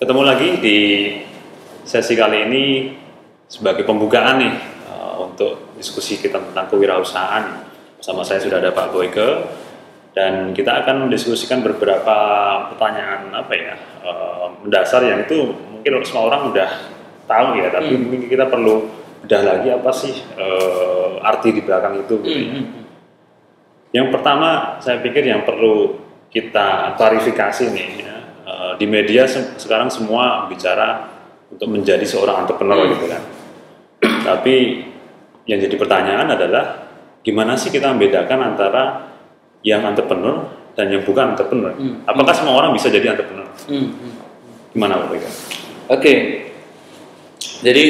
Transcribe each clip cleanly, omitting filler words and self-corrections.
Ketemu lagi di sesi kali ini sebagai pembukaan nih untuk diskusi kita tentang kewirausahaan. Bersama saya sudah ada Pak Boyke dan kita akan mendiskusikan beberapa pertanyaan mendasar yang itu mungkin semua orang udah tahu ya, tapi mungkin kita perlu bedah lagi apa sih arti di belakang itu. Yang pertama saya pikir yang perlu kita klarifikasi nih ya, di media sekarang semua bicara untuk menjadi seorang entrepreneur gitu kan. Tapi yang jadi pertanyaan adalah gimana sih kita membedakan antara yang entrepreneur dan yang bukan entrepreneur? Apakah semua orang bisa jadi entrepreneur? Gimana Pak Boyke? Oke. Jadi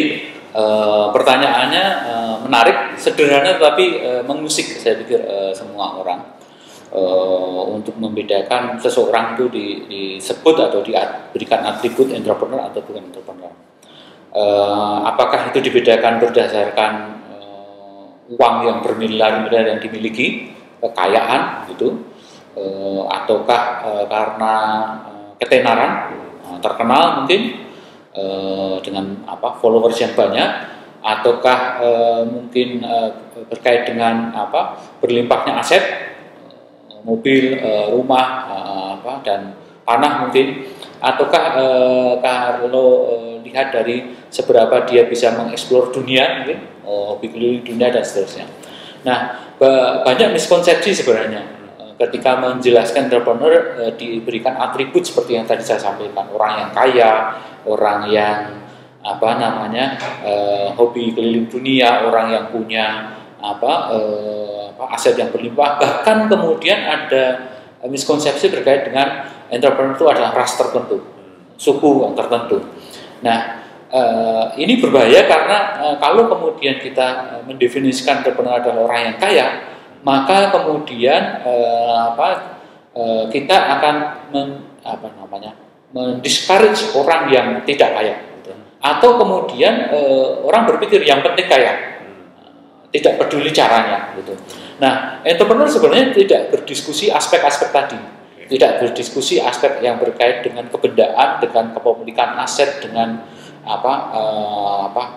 pertanyaannya menarik, sederhana tapi mengusik saya pikir semua orang. Untuk membedakan seseorang itu disebut atau diberikan atribut entrepreneur atau bukan entrepreneur. Apakah itu dibedakan berdasarkan uang yang bermiliar-miliar yang dimiliki, kekayaan gitu, ataukah karena ketenaran, terkenal mungkin dengan followers yang banyak, ataukah mungkin berkait dengan berlimpahnya aset, mobil, rumah, dan tanah mungkin, ataukah kalau lihat dari seberapa dia bisa mengeksplor dunia, mungkin hobi keliling dunia dan seterusnya. Nah, banyak miskonsepsi sebenarnya ketika menjelaskan entrepreneur diberikan atribut seperti yang tadi saya sampaikan, orang yang kaya, orang yang hobi keliling dunia, orang yang punya aset yang berlimpah. Bahkan kemudian ada miskonsepsi terkait dengan entrepreneur itu adalah ras tertentu, suku yang tertentu. Nah, ini berbahaya karena kalau kemudian kita mendefinisikan entrepreneur adalah orang yang kaya, maka kemudian kita akan mendiscourage orang yang tidak kaya, gitu. Atau kemudian orang berpikir yang penting kaya, tidak peduli caranya, gitu. Nah, entrepreneur sebenarnya tidak berdiskusi aspek-aspek tadi, tidak berdiskusi aspek yang berkait dengan kebendaan, dengan kepemilikan aset, dengan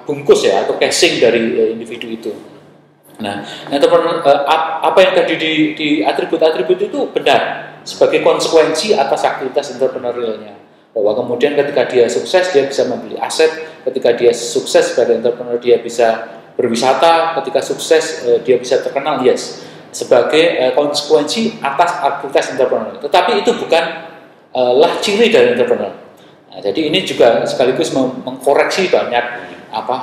bungkus ya atau casing dari individu itu. Nah, entrepreneur apa yang tadi di atribut-atribut itu benar sebagai konsekuensi atas aktivitas entrepreneurialnya. Bahwa kemudian ketika dia sukses dia bisa membeli aset, ketika dia sukses sebagai entrepreneur dia bisa berwisata, ketika sukses dia bisa terkenal, yes, sebagai konsekuensi atas aktivitas entrepreneur. Tetapi itu bukanlah ciri dari entrepreneur. Nah, jadi ini juga sekaligus mengkoreksi banyak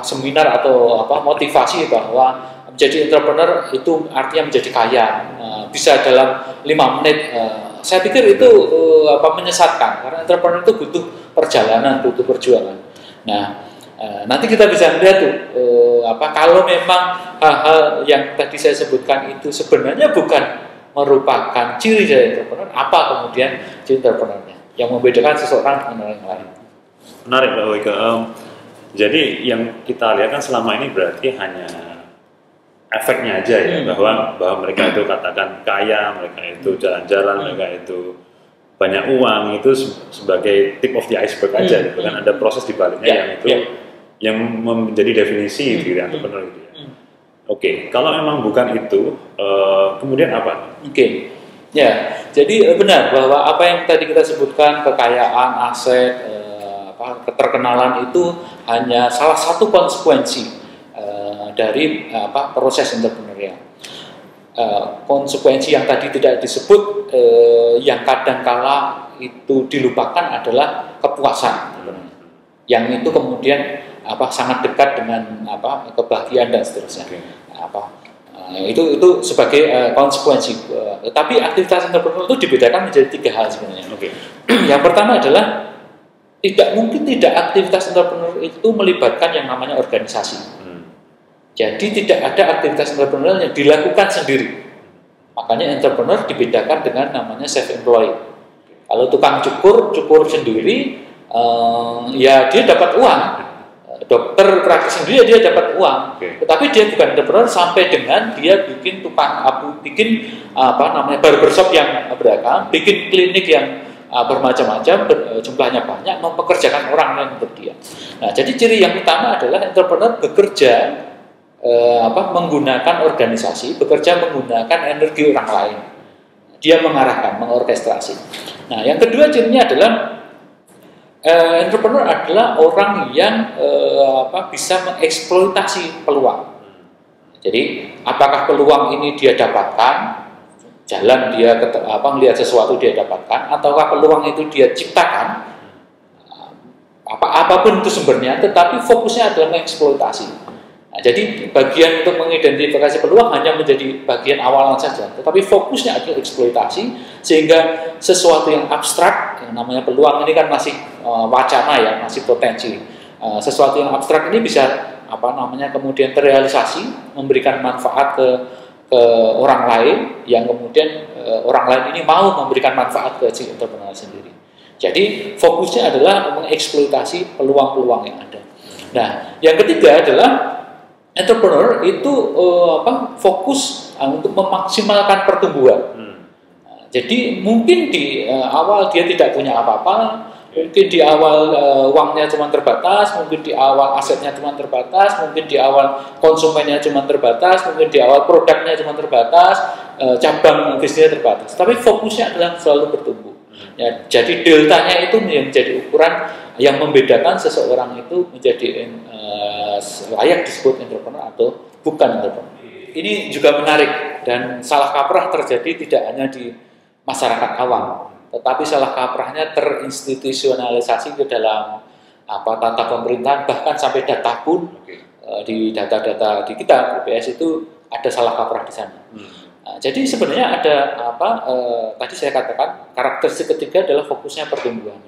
seminar atau motivasi bahwa menjadi entrepreneur itu artinya menjadi kaya, bisa dalam 5 menit. Saya pikir itu menyesatkan karena entrepreneur itu butuh perjalanan, butuh perjuangan. Nah, nanti kita bisa melihat tuh kalau memang hal-hal yang tadi saya sebutkan itu sebenarnya bukan merupakan ciri dari entrepreneur, apa kemudian ciri entrepreneurnya yang membedakan seseorang dengan orang lain. Menarik Pak Boyke. Jadi yang kita lihat kan selama ini berarti hanya efeknya aja ya, bahwa mereka itu katakan kaya, mereka itu jalan-jalan, mereka itu banyak uang, itu sebagai tip of the iceberg aja, gitu kan. Ada proses di baliknya yang menjadi definisi diri entrepreneur itu ya. Oke, kalau memang bukan itu, kemudian apa? Oke. Ya, jadi benar bahwa apa yang tadi kita sebutkan, kekayaan, aset, keterkenalan itu hanya salah satu konsekuensi dari proses entrepreneurial. Konsekuensi yang tadi tidak disebut, yang kadangkala itu dilupakan adalah kepuasan, yang itu kemudian sangat dekat dengan kebahagiaan dan seterusnya. Itu sebagai konsekuensi. Tapi aktivitas entrepreneur itu dibedakan menjadi 3 hal sebenarnya. Yang pertama adalah tidak aktivitas entrepreneur itu melibatkan yang namanya organisasi. Jadi tidak ada aktivitas entrepreneur yang dilakukan sendiri. Makanya entrepreneur dibedakan dengan namanya self-employed. Kalau tukang cukur sendiri, ya dia dapat uang. dokter praktis sendiri dia dapat uang, tetapi dia bukan entrepreneur sampai dengan dia bikin barbershop yang beragam, bikin klinik yang bermacam-macam, jumlahnya banyak, mempekerjakan orang lain untuk dia. Nah, jadi ciri yang utama adalah entrepreneur bekerja menggunakan organisasi, bekerja menggunakan energi orang lain. Dia mengarahkan, mengorkestrasi. Nah, yang kedua cirinya adalah entrepreneur adalah orang yang bisa mengeksploitasi peluang. Jadi, apakah peluang ini dia dapatkan, jalan dia melihat sesuatu dia dapatkan, ataukah peluang itu dia ciptakan, apapun itu sumbernya, tetapi fokusnya adalah mengeksploitasi. Nah, jadi bagian untuk mengidentifikasi peluang hanya menjadi bagian awalan saja, tetapi fokusnya adalah eksploitasi, sehingga sesuatu yang abstrak, yang namanya peluang ini kan masih wacana ya, masih potensi. Sesuatu yang abstrak ini bisa kemudian terrealisasi, memberikan manfaat ke orang lain, yang kemudian orang lain ini mau memberikan manfaat ke si entrepreneur sendiri. Jadi fokusnya adalah mengeksploitasi peluang-peluang yang ada. Nah, yang ketiga adalah entrepreneur itu fokus untuk memaksimalkan pertumbuhan. Jadi mungkin di awal dia tidak punya apa-apa, mungkin di awal uangnya cuma terbatas, mungkin di awal asetnya cuma terbatas, mungkin di awal konsumennya cuma terbatas, mungkin di awal produknya cuma terbatas, cabang bisnisnya terbatas. Tapi fokusnya adalah selalu bertumbuh. Ya, jadi deltanya itu menjadi ukuran yang membedakan seseorang itu menjadi layak disebut entrepreneur atau bukan entrepreneur. Ini juga menarik dan salah kaprah terjadi tidak hanya di masyarakat awam, tetapi salah kaprahnya terinstitusionalisasi ke dalam tata pemerintahan, bahkan sampai data pun di data-data di kita BPS itu ada salah kaprah di sana. Nah, jadi sebenarnya ada tadi saya katakan karakteristik ketiga adalah fokusnya pertumbuhan.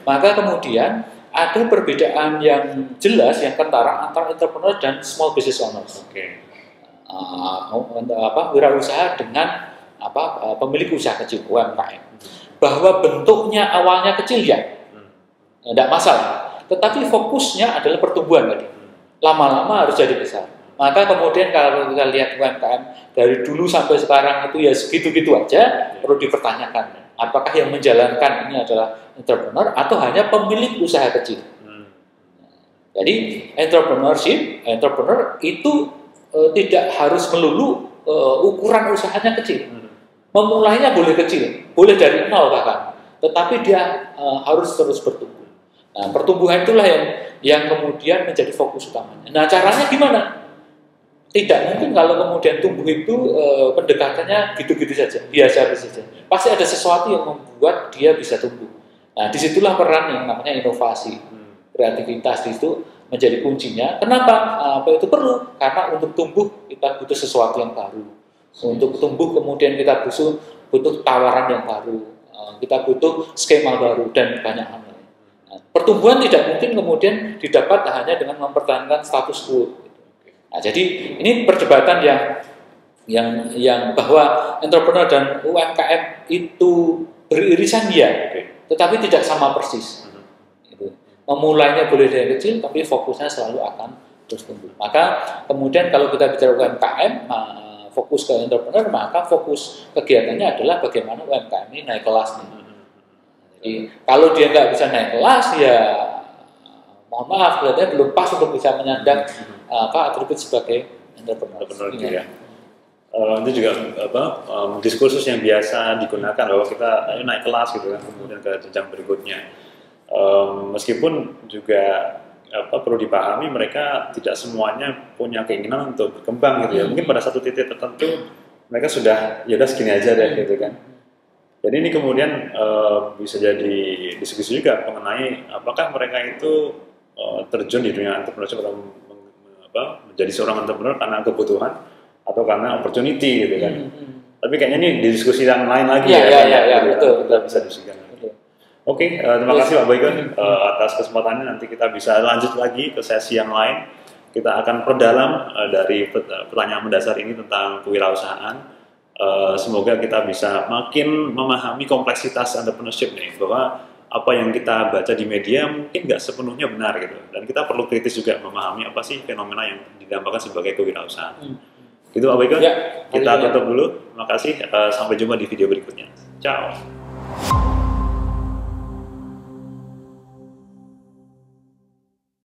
Maka kemudian ada perbedaan yang jelas, yang kentara antara entrepreneur dan small business owners. Wirausaha dengan pemilik usaha kecil UMKM. Bahwa bentuknya awalnya kecil ya, tidak masalah. Tetapi fokusnya adalah pertumbuhan tadi. Lama-lama harus jadi besar. Maka kemudian kalau kita lihat UMKM dari dulu sampai sekarang itu ya segitu-gitu aja, perlu dipertanyakan. Apakah yang menjalankan ini adalah entrepreneur atau hanya pemilik usaha kecil? Jadi entrepreneur itu tidak harus melulu ukuran usahanya kecil. Memulainya boleh kecil, boleh dari nol bahkan, tetapi dia harus terus bertumbuh. Nah, pertumbuhan itulah yang kemudian menjadi fokus utamanya. Nah, caranya gimana? Tidak mungkin kalau kemudian tumbuh itu pendekatannya gitu-gitu saja, biasa saja. Pasti ada sesuatu yang membuat dia bisa tumbuh. Nah, disitulah peran yang namanya inovasi, kreativitas itu menjadi kuncinya. Kenapa? Itu perlu? Karena untuk tumbuh kita butuh sesuatu yang baru. Untuk tumbuh kemudian kita butuh tawaran yang baru, kita butuh skema baru dan banyak hal lain. Nah, pertumbuhan tidak mungkin kemudian didapat hanya dengan mempertahankan status quo. Nah, jadi ini perdebatan yang bahwa entrepreneur dan UMKM itu beririsan ya, tetapi tidak sama persis. Memulainya boleh dari kecil, tapi fokusnya selalu akan terus tumbuh. Maka kemudian kalau kita bicara UMKM, fokus ke entrepreneur, maka fokus kegiatannya adalah bagaimana UMKM ini naik kelas. Jadi kalau dia nggak bisa naik kelas, ya mohon maaf, kelihatannya belum pas untuk bisa menyandang atribut sebagai entrepreneur ya. Itu juga diskursus yang biasa digunakan bahwa kita naik kelas gitu kan, kemudian ke jenjang berikutnya. Meskipun juga perlu dipahami mereka tidak semuanya punya keinginan untuk berkembang gitu ya. Mungkin pada satu titik tertentu mereka sudah ya udah segini aja deh gitu kan. Jadi ini kemudian bisa jadi diskusi juga mengenai apakah mereka itu terjun di dunia entrepreneurship atau menjadi seorang entrepreneur karena kebutuhan atau karena opportunity gitu kan. Tapi kayaknya ini di diskusi yang lain lagi betul. Kita bisa diskusikan. Oke, terima kasih Pak Boyke atas kesempatannya. Nanti kita bisa lanjut lagi ke sesi yang lain. Kita akan perdalam dari pertanyaan mendasar ini tentang kewirausahaan. Semoga kita bisa makin memahami kompleksitas entrepreneurship nih, bahwa apa yang kita baca di media mungkin nggak sepenuhnya benar gitu. Dan kita perlu kritis juga memahami apa sih fenomena yang didambakan sebagai kewirausahaan. Gitu Pak Boyke, Ya, kita tutup dulu. Terima kasih. Sampai jumpa di video berikutnya. Ciao.